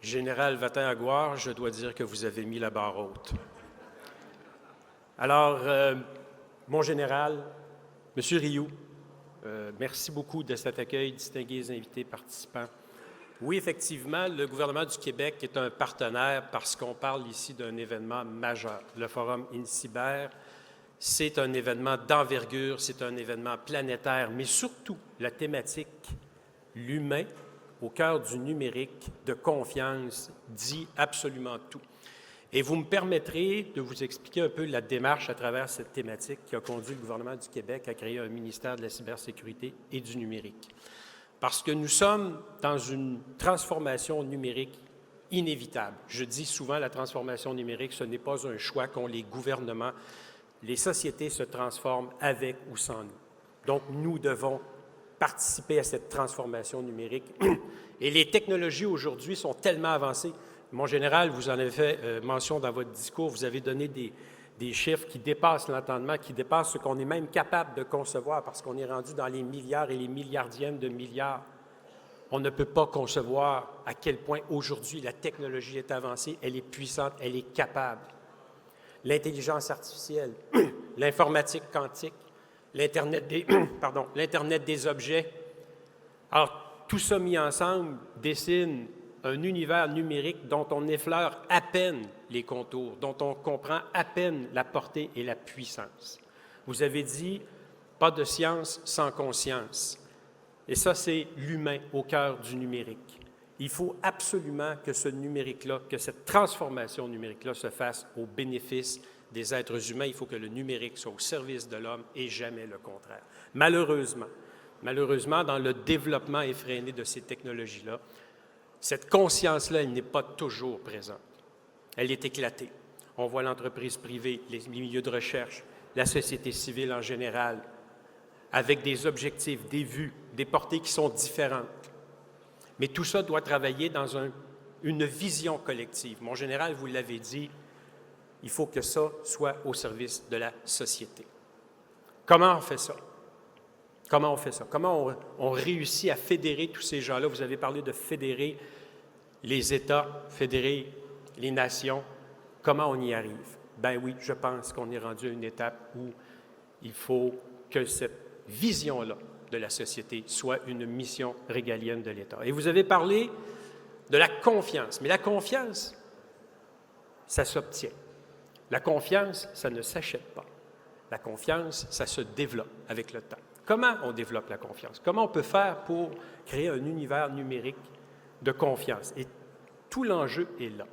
Général Vatin-Aguard, je dois dire que vous avez mis la barre haute. Alors, mon général, M. Rioux, merci beaucoup de cet accueil, distingués invités participants. Oui, effectivement, le gouvernement du Québec est un partenaire parce qu'on parle ici d'un événement majeur. Le Forum INCIBER, c'est un événement d'envergure, c'est un événement planétaire, mais surtout la thématique, l'humain, au cœur du numérique, de confiance, dit absolument tout. Et vous me permettrez de vous expliquer un peu la démarche à travers cette thématique qui a conduit le gouvernement du Québec à créer un ministère de la cybersécurité et du numérique. Parce que nous sommes dans une transformation numérique inévitable. Je dis souvent la transformation numérique, ce n'est pas un choix qu'ont les gouvernements. Les sociétés se transforment avec ou sans nous. Donc, nous devons participer à cette transformation numérique. Et les technologies aujourd'hui sont tellement avancées. Mon général, vous en avez fait mention dans votre discours, vous avez donné des chiffres qui dépassent l'entendement, qui dépassent ce qu'on est même capable de concevoir parce qu'on est rendu dans les milliards et les milliardièmes de milliards. On ne peut pas concevoir à quel point aujourd'hui la technologie est avancée, elle est puissante, elle est capable. L'intelligence artificielle, l'informatique quantique, l'Internet des objets. Alors, tout ça mis ensemble dessine un univers numérique dont on effleure à peine les contours, dont on comprend à peine la portée et la puissance. Vous avez dit, pas de science sans conscience. Et ça, c'est l'humain au cœur du numérique. Il faut absolument que ce numérique-là, que cette transformation numérique-là se fasse au bénéfice des êtres humains. Il faut que le numérique soit au service de l'homme et jamais le contraire. Malheureusement, dans le développement effréné de ces technologies-là, cette conscience-là, elle n'est pas toujours présente. Elle est éclatée. On voit l'entreprise privée, les milieux de recherche, la société civile en général, avec des objectifs, des vues, des portées qui sont différentes. Mais tout ça doit travailler dans une vision collective. Mon général, vous l'avez dit, il faut que ça soit au service de la société. Comment on fait ça? Comment on fait ça? Comment on réussit à fédérer tous ces gens-là? Vous avez parlé de fédérer les États, fédérer les nations. Comment on y arrive? Ben oui, je pense qu'on est rendu à une étape où il faut que cette vision-là de la société soit une mission régalienne de l'État. Et vous avez parlé de la confiance. Mais la confiance, ça s'obtient. La confiance, ça ne s'achète pas. La confiance, ça se développe avec le temps. Comment on développe la confiance? Comment on peut faire pour créer un univers numérique de confiance? Et tout l'enjeu est là.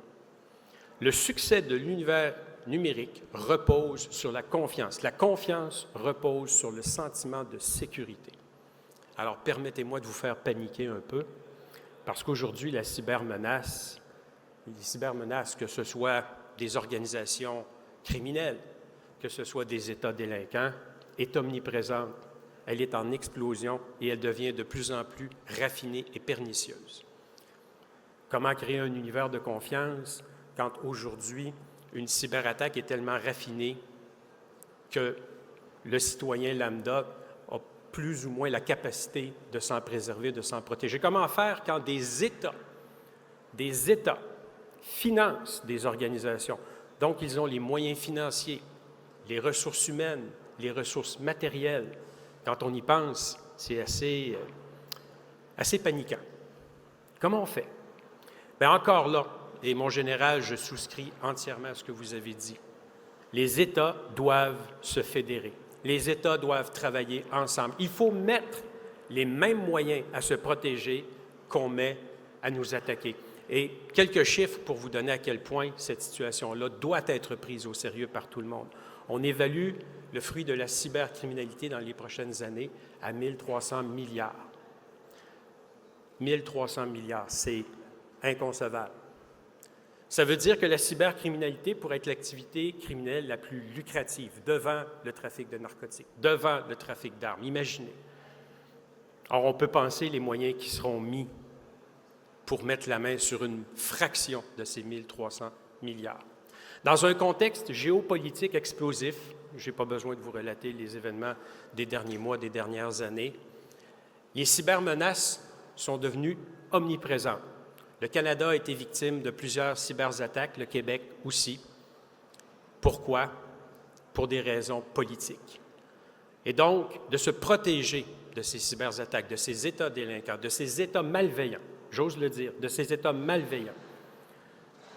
Le succès de l'univers numérique repose sur la confiance. La confiance repose sur le sentiment de sécurité. Alors, permettez-moi de vous faire paniquer un peu, parce qu'aujourd'hui, les cybermenaces, que ce soit des organisations criminelles, que ce soit des États délinquants, est omniprésente. Elle est en explosion et elle devient de plus en plus raffinée et pernicieuse. Comment créer un univers de confiance quand aujourd'hui, une cyberattaque est tellement raffinée que le citoyen lambda a plus ou moins la capacité de s'en préserver, de s'en protéger? Comment faire quand des États financent des organisations? Donc, ils ont les moyens financiers, les ressources humaines, les ressources matérielles. Quand on y pense, c'est assez paniquant. Comment on fait? Bien, encore là, et mon général, je souscris entièrement à ce que vous avez dit. Les États doivent se fédérer. Les États doivent travailler ensemble. Il faut mettre les mêmes moyens à se protéger qu'on met à nous attaquer. Et quelques chiffres pour vous donner à quel point cette situation-là doit être prise au sérieux par tout le monde. On évalue le fruit de la cybercriminalité dans les prochaines années à 1 300 milliards. 1 300 milliards, c'est inconcevable. Ça veut dire que la cybercriminalité pourrait être l'activité criminelle la plus lucrative, devant le trafic de narcotiques, devant le trafic d'armes. Imaginez. Or, on peut penser les moyens qui seront mis pour mettre la main sur une fraction de ces 1 300 milliards. Dans un contexte géopolitique explosif, je n'ai pas besoin de vous relater les événements des derniers mois, des dernières années, les cybermenaces sont devenues omniprésentes. Le Canada a été victime de plusieurs cyberattaques, le Québec aussi. Pourquoi? Pour des raisons politiques. Et donc, de se protéger de ces cyberattaques, de ces États délinquants, de ces États malveillants, j'ose le dire, de ces États malveillants,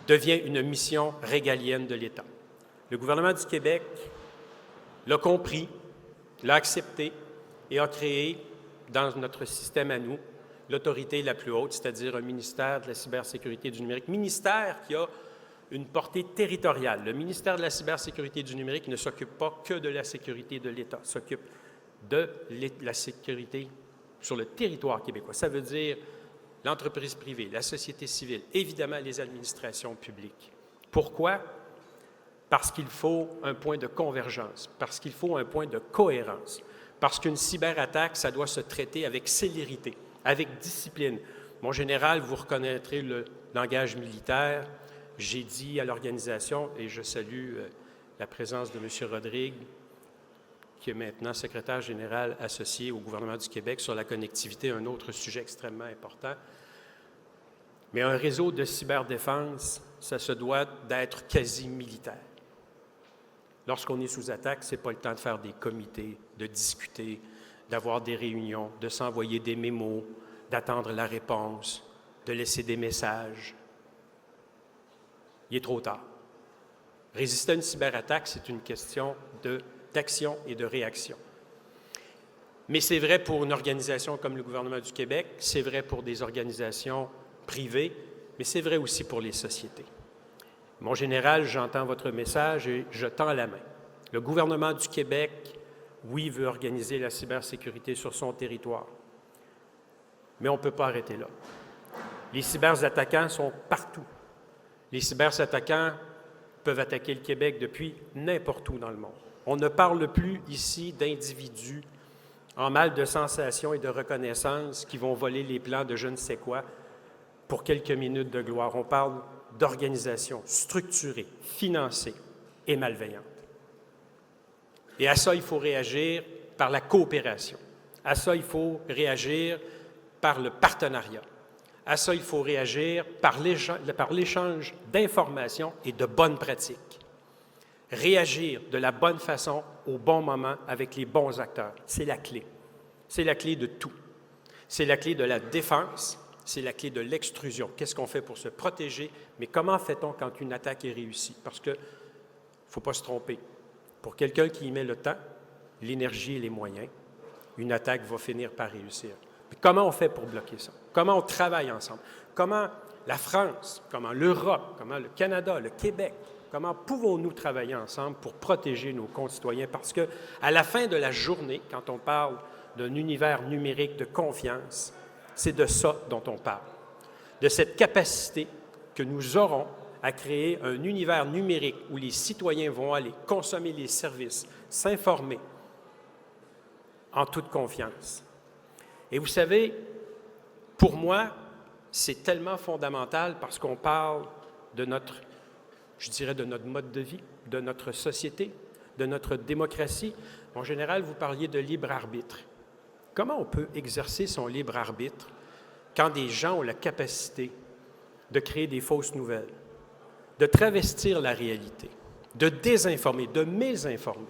devient une mission régalienne de l'État. Le gouvernement du Québec l'a compris, l'a accepté et a créé, dans notre système à nous, l'autorité la plus haute, c'est-à-dire un ministère de la cybersécurité du numérique, ministère qui a une portée territoriale. Le ministère de la cybersécurité du numérique ne s'occupe pas que de la sécurité de l'État, s'occupe de la sécurité sur le territoire québécois. Ça veut dire l'entreprise privée, la société civile, évidemment les administrations publiques. Pourquoi? Parce qu'il faut un point de convergence, parce qu'il faut un point de cohérence, parce qu'une cyberattaque, ça doit se traiter avec célérité, avec discipline. Mon général, vous reconnaîtrez le langage militaire. J'ai dit à l'organisation, et je salue la présence de M. Rodrigue, qui est maintenant secrétaire général associé au gouvernement du Québec sur la connectivité, un autre sujet extrêmement important. Mais un réseau de cyberdéfense, ça se doit d'être quasi militaire. Lorsqu'on est sous attaque, ce n'est pas le temps de faire des comités, de discuter, d'avoir des réunions, de s'envoyer des mémos, d'attendre la réponse, de laisser des messages. Il est trop tard. Résister à une cyberattaque, c'est une question d'action et de réaction. Mais c'est vrai pour une organisation comme le gouvernement du Québec, c'est vrai pour des organisations privées, mais c'est vrai aussi pour les sociétés. Mon général, j'entends votre message et je tends la main. Le gouvernement du Québec, oui, veut organiser la cybersécurité sur son territoire, mais on ne peut pas arrêter là. Les cyberattaquants sont partout. Les cyberattaquants peuvent attaquer le Québec depuis n'importe où dans le monde. On ne parle plus ici d'individus en mal de sensations et de reconnaissance qui vont voler les plans de je ne sais quoi pour quelques minutes de gloire. On parle d'organisations structurées, financées et malveillantes. Et à ça, il faut réagir par la coopération. À ça, il faut réagir par le partenariat. À ça, il faut réagir par l'échange d'informations et de bonnes pratiques. Réagir de la bonne façon, au bon moment, avec les bons acteurs. C'est la clé. C'est la clé de tout. C'est la clé de la défense, c'est la clé de l'extrusion. Qu'est-ce qu'on fait pour se protéger? Mais comment fait-on quand une attaque est réussie? Parce qu'il ne faut pas se tromper. Pour quelqu'un qui y met le temps, l'énergie et les moyens, une attaque va finir par réussir. Mais comment on fait pour bloquer ça? Comment on travaille ensemble? Comment la France, comment l'Europe, comment le Canada, le Québec, comment pouvons-nous travailler ensemble pour protéger nos concitoyens? Parce qu'à la fin de la journée, quand on parle d'un univers numérique de confiance, c'est de ça dont on parle, de cette capacité que nous aurons à créer un univers numérique où les citoyens vont aller consommer les services, s'informer en toute confiance. Et vous savez, pour moi, c'est tellement fondamental parce qu'on parle de notre, je dirais, de notre mode de vie, de notre société, de notre démocratie. En général, vous parliez de libre arbitre. Comment on peut exercer son libre arbitre quand des gens ont la capacité de créer des fausses nouvelles, de travestir la réalité, de désinformer, de mésinformer?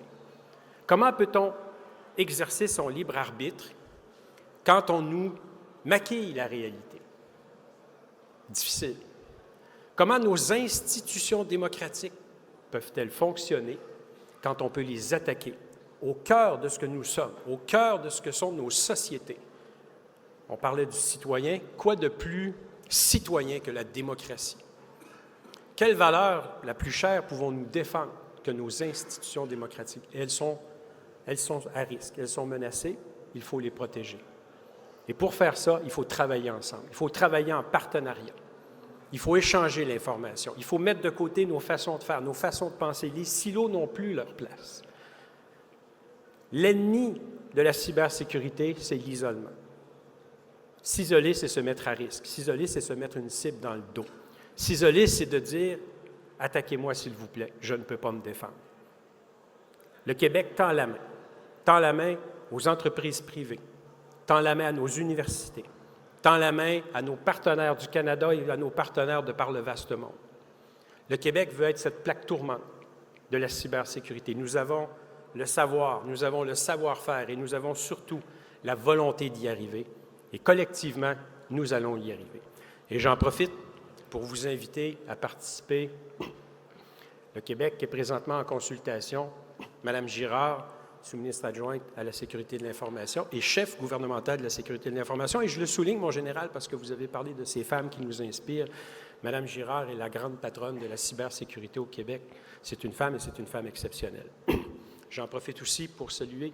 Comment peut-on exercer son libre arbitre quand on nous maquille la réalité? Difficile. Comment nos institutions démocratiques peuvent-elles fonctionner quand on peut les attaquer au cœur de ce que nous sommes, au cœur de ce que sont nos sociétés? On parlait du citoyen. Quoi de plus citoyen que la démocratie? Quelle valeur la plus chère pouvons-nous défendre que nos institutions démocratiques? Elles sont à risque, elles sont menacées, il faut les protéger. Et pour faire ça, il faut travailler ensemble, il faut travailler en partenariat, il faut échanger l'information, il faut mettre de côté nos façons de faire, nos façons de penser. Les silos n'ont plus leur place. L'ennemi de la cybersécurité, c'est l'isolement. S'isoler, c'est se mettre à risque. S'isoler, c'est se mettre une cible dans le dos. S'isoler, c'est de dire « Attaquez-moi, s'il vous plaît, je ne peux pas me défendre ». Le Québec tend la main aux entreprises privées, tend la main à nos universités, tend la main à nos partenaires du Canada et à nos partenaires de par le vaste monde. Le Québec veut être cette plaque tournante de la cybersécurité. Nous avons le savoir, nous avons le savoir-faire et nous avons surtout la volonté d'y arriver. Et collectivement, nous allons y arriver. Et j'en profite pour vous inviter à participer. Le Québec est présentement en consultation. Madame Girard, sous-ministre adjointe à la Sécurité de l'Information et chef gouvernemental de la Sécurité de l'Information. Et je le souligne, mon général, parce que vous avez parlé de ces femmes qui nous inspirent. Madame Girard est la grande patronne de la cybersécurité au Québec. C'est une femme et c'est une femme exceptionnelle. J'en profite aussi pour saluer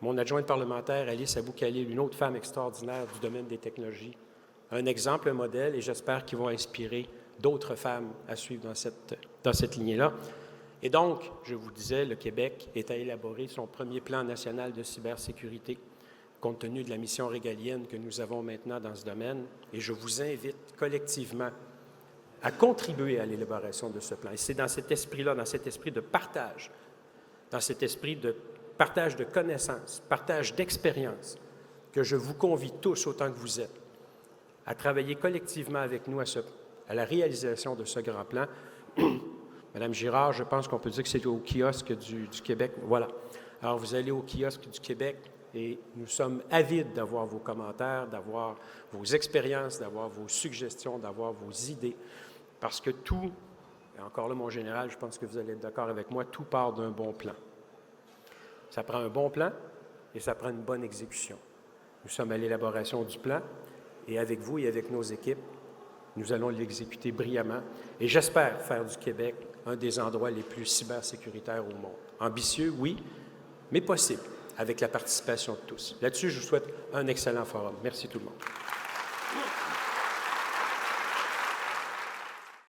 mon adjointe parlementaire, Alice Abou-Khalil, une autre femme extraordinaire du domaine des technologies. Un exemple, un modèle, et j'espère qu'ils vont inspirer d'autres femmes à suivre dans cette lignée-là. Et donc, je vous disais, le Québec est à élaborer son premier plan national de cybersécurité, compte tenu de la mission régalienne que nous avons maintenant dans ce domaine. Et je vous invite collectivement à contribuer à l'élaboration de ce plan. Et c'est dans cet esprit-là, dans cet esprit de partage, dans cet esprit de partage de connaissances, partage d'expériences, que je vous convie tous, autant que vous êtes, à travailler collectivement avec nous à la réalisation de ce grand plan. Madame Girard, je pense qu'on peut dire que c'est au kiosque du Québec. Voilà. Alors, vous allez au kiosque du Québec et nous sommes avides d'avoir vos commentaires, d'avoir vos expériences, d'avoir vos suggestions, d'avoir vos idées, parce que tout, et encore là, mon général, je pense que vous allez être d'accord avec moi, tout part d'un bon plan. Ça prend un bon plan et ça prend une bonne exécution. Nous sommes à l'élaboration du plan et avec vous et avec nos équipes, nous allons l'exécuter brillamment et j'espère faire du Québec un des endroits les plus cybersécuritaires au monde. Ambitieux, oui, mais possible, avec la participation de tous. Là-dessus, je vous souhaite un excellent forum. Merci tout le monde.